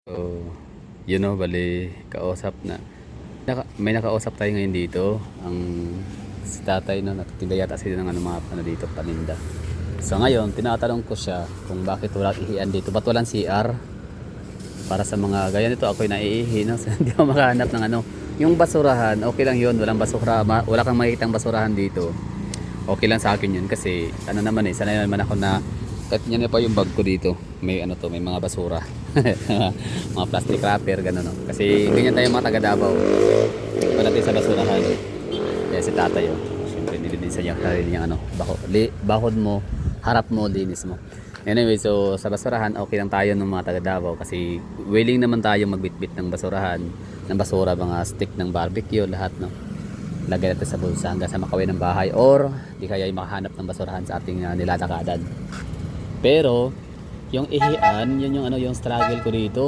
So, yun know, bali kausap na. May nakausap tayo ngayon dito. Ang si tatay no, nagtitinda yata sila ng ano, mga ano dito, paninda. So ngayon, tinatanong ko siya kung bakit wala ihian dito. Ba't walang CR? Para sa mga gaya nito, ako'y naiihi. No? So, hindi ako makahanap ng ano. Yung basurahan, okay lang yun. Walang basura, wala kang makikitang basurahan dito. Okay lang sa akin yun kasi ano naman sanay naman ako na kahit yan pa yung bag ko dito may ano to, may mga basura. Mga plastic wrapper gano'n no? Kasi ganyan tayo mga taga Davao pagdating sa basurahan. Kaya si tatay syempre nilinisan niya sarili niya ano, bakod mo, harap mo, linis mo. Anyway, so sa basurahan okay lang tayo ng mga taga Davao kasi willing naman tayo magbitbit ng basurahan, ng basura, mga stick ng barbecue, lahat no, lagay natin sa bulsa hanggang sa makawin ng bahay or di kaya ay makahanap ng basurahan sa ating nilalakadan. Pero yung ihian, yun yung ano, yung struggle ko dito.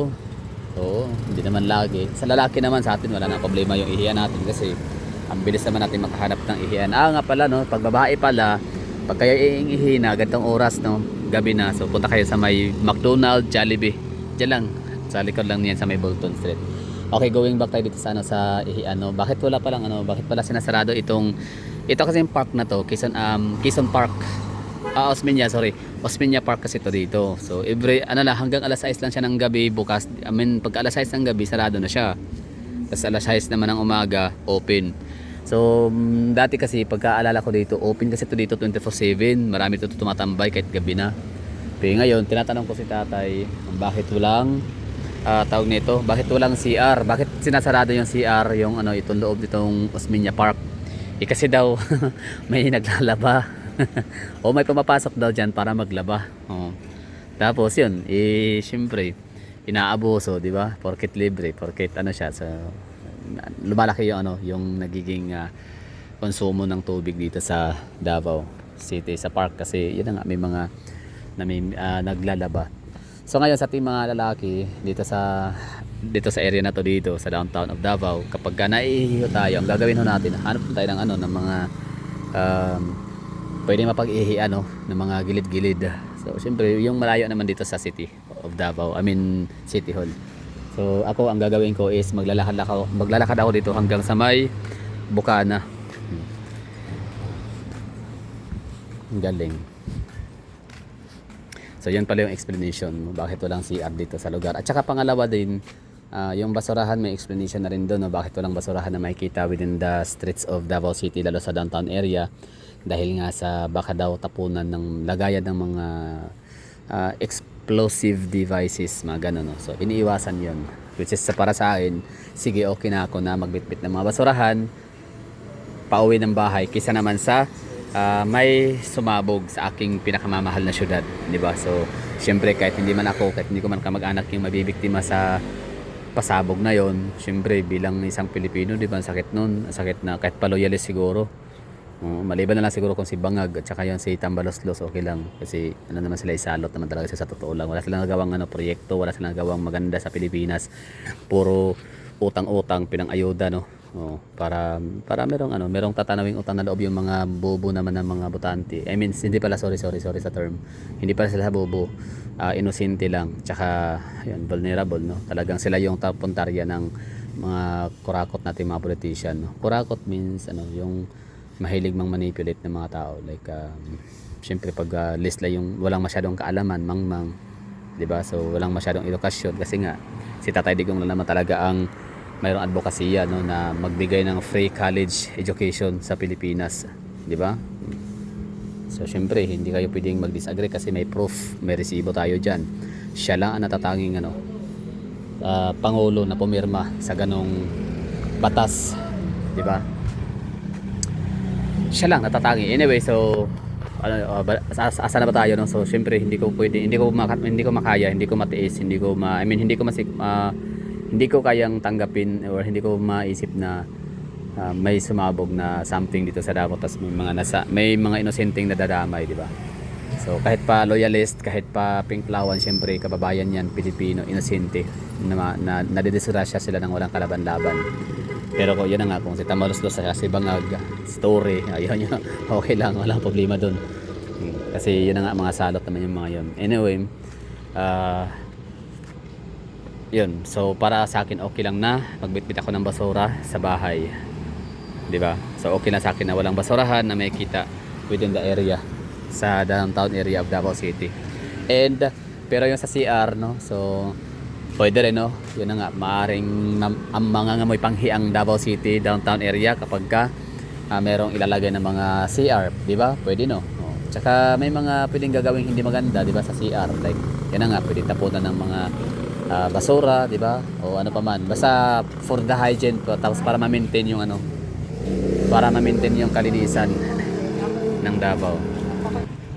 Oo, hindi naman lagi. Sa lalaki naman sa atin wala na problema yung ihian natin kasi ang bilis naman natin makahanap ng ihian. Nga pala no, pag babae pala, pag kayo iihi na gantong oras no, gabi na, so punta kayo sa may McDonald's, Jollibee. Diyan lang, sa likod lang niyan sa may Bolton Street. Okay, going back tayo dito sa ano, sa ihian no. Bakit wala pa lang ano, bakit pala sinasarado ito kasi yung park na to, Quezon Park. Osmeña, sorry. Osmeña Park kasi ito dito. So every ano lang, hanggang alas 6 lang siya ng gabi bukas. I mean pag alas 6 ng gabi sarado na siya. Tapos alas 6 naman ng umaga open. So dati kasi pagkaalala ko dito, open kasi ito dito 24/7. Marami ito tumatambay kahit gabi na. Pero ngayon tinatanong ko si tatay, bakit walang tawag nito, bakit walang CR? Bakit sinasarado yung CR, yung ano, itong loob nitong Osmeña Park? Kasi daw may naglalaba. O may pumapasok daw dyan para maglaba. Tapos yun, syempre inaabuso, di ba? Porket libre, porket ano siya, so lumalaki yung ano, yung nagiging konsumo ng tubig dito sa Davao City sa park kasi yun na nga, may mga naglalaba. So ngayon sa ating mga lalaki dito sa area na to, dito sa downtown of Davao, kapag naiihi tayo, ang gagawin ho natin, hanap tayo ng ano, ng mga pwede mapag-ihi ano, ng mga gilid-gilid. So syempre yung malayo naman dito sa city of Davao, I mean City Hall. So ako ang gagawin ko is maglalakad ako dito hanggang sa may Bukana. Ang galing. So yan pala yung explanation bakit walang CR dito sa lugar. At saka pangalawa din, yung basurahan, may explanation na rin doon, no, bakit walang basurahan na makikita within the streets of Davao City, lalo sa downtown area, dahil nga sa baka daw tapunan ng lagayan ng mga explosive devices, mga ganun, no. So iniiwasan yon, which is para sa akin, sige, okay na ako na magbitbit ng mga basurahan pauwi ng bahay kaysa naman sa may sumabog sa aking pinakamamahal na syudad, di ba? So syempre kahit hindi ko man kamag-anak yung mabibiktima sa pasabog na yon, syempre bilang isang Pilipino, di ba, ang sakit nun, ang sakit na kahit pa loyalist siguro. Maliban na lang siguro kung si Bangag at saka yung si Tambaloslos, okay lang kasi ano naman sila, isalot naman talaga sa totoo lang. Wala silang nagawang ano, proyekto, wala silang nagawang maganda sa Pilipinas, puro utang-utang, pinang-ayuda, no. Para merong tatanawing utang na loob yung mga bobo naman ng mga botante. I mean, hindi pala, sorry sa term. Hindi pala sila bobo. Inosente lang. Tsaka, yun, vulnerable, no. Talagang sila yung puntarya ng mga kurakot natin, mga politician, no. Kurakot means, ano, yung mahilig mang manipulate ng mga tao. Like, syempre pag list lang yung walang masyadong kaalaman, mangmang. 'Di ba? So, walang masyadong edukasyon kasi nga, si Tatay Digong lang naman talaga ang mayroong advokasya, no, na magbigay ng free college education sa Pilipinas, di ba? So syempre hindi kayo pwedeng mag-disagree kasi may proof, may resibo tayo diyan. Siya lang ang natatanging ano, pangulo na pumirma sa ganong batas, di ba? Siya lang natatangi. Anyway, so asa na ba tayo, no? So syempre hindi ko makaya, hindi ko matiis, hindi ko kayang tanggapin or hindi ko maisip na may sumabog na something dito sa Davao, tas may mga inosenteng nadadamay, di ba? So kahit pa loyalist, kahit pa pink flower, syempre kababayan yan, Pilipino, inosente na nadidisgrasya sila ng walang kalaban-laban. Pero yun na nga, kung si Tamalos-los si Bangag story, ayun yun, okay lang, walang problema dun. Kasi yun na nga, mga salot naman yung mga yun. Anyway, Yun. So para sa akin okay lang na magbitbit ako ng basura sa bahay. 'Di ba? So okay na sa akin na walang basurahan na may kita within the area sa downtown area of Davao City. And pero yung sa CR no. So pwede rin no. Yun na nga maaring ang mga ngamoy panghi ang Davao City downtown area kapag ka merong ilalagay ng mga CR, 'di ba? Pwede no. Tsaka may mga pwedeng gagawing hindi maganda, 'di ba, sa CR. Like, yan na nga, pwedeng tapunan ng mga basura, 'di ba? O ano pa man. Basta for the hygiene po, tapos para ma-maintain yung ano, para ma-maintain yung kalinisan ng Davao.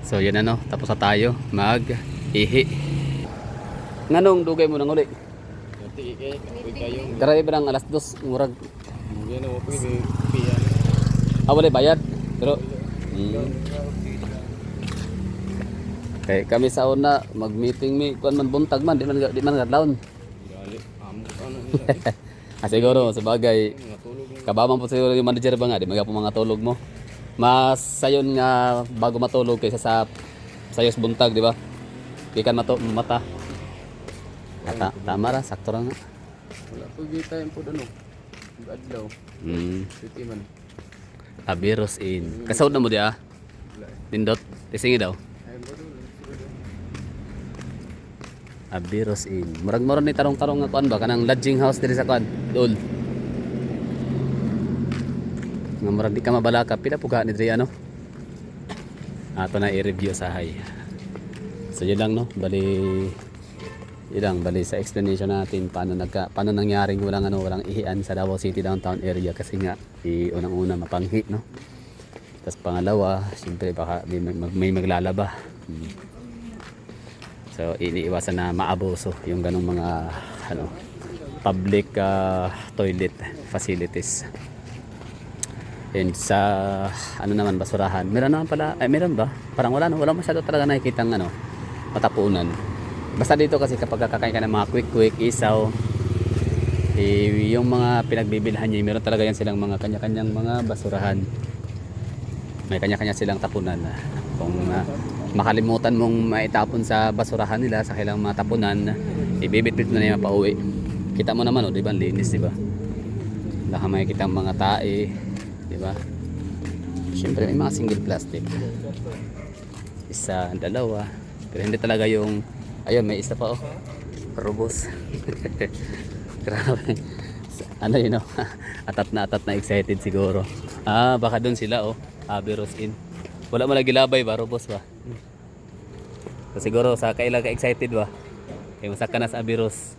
So, yun na no, tapos na tayo mag-ihi. Nganong dugay mo nang uli? Grabe ba ng alas 2 murag? Wala bayad. Pero kay kami sa una mag-meeting mi kuan man buntag man di man kadlawon. Siguro sa bagay kabaman po siguro yung manager ba nga di magapo mga tulog mo. Mas sayon nga bago matulog kaysa sa sayos buntag, di ba? Gikan mata. Tama ra sakto ra nga. Wala po time po doon. Adlaw. City man. Abiros in. Kasaud na mo di Nindot. Tisingi daw. Abiros in. Murag-murag ni tarong-tarong nga kuan ba kanang lodging house diri sa kuan. Dol. Nga murag di ka mabalaka pila puga ni diri ano. Ato na i-review sa hay. So yun lang no. Bali sa explanation natin paano nangyaring walang ihian sa Davao City downtown area kasi nga unang-una mapanghi no. Tapos pangalawa, siyempre baka may maglalaba. So iniiwasan na maabuso yung ganong mga public toilet facilities. And sa naman basurahan, meron naman pala, meron ba? Parang wala masyado talaga nakikitang matapunan. Basta dito kasi kapag kakain ka ng mga quick isaw, yung mga pinagbibilhan niya, meron talaga yan silang mga kanya-kanyang mga basurahan. May kanya-kanya silang tapunan. Kung makalimutan mong maitapon sa basurahan nila sa kailang mga tapunan, ibibitbit mo na yung pauwi. Kita mo naman, di ba? Linis, di ba? Baka makikita ang mga tae, di ba? Siyempre may mga single plastic. Isa, dalawa. Pero hindi talaga yung, ayun, may isa pa Robos. Grabe. Yun atat na excited siguro. Baka doon sila Abiros in. Wala mo lagi labay ba, Robos ba? So siguro sa kaila ka excited ba? Kaya masaka na sa Abiros.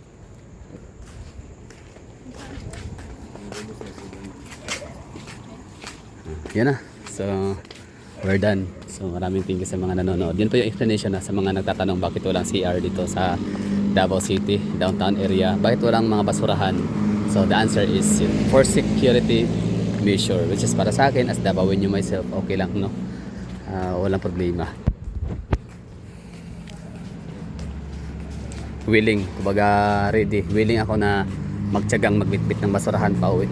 Yan na. So we're done. So maraming thank you sa mga nanonood. Yan po yung explanation sa mga nagtatanong bakit walang CR dito sa Davao City, downtown area. Bakit walang mga basurahan? So the answer is for security measure, which is para sa akin as Davaoeño myself, okay lang no. Walang problema. Willing, kumbaga ready. Willing ako na magtiyagang magbitbit ng basurahan pa uwi.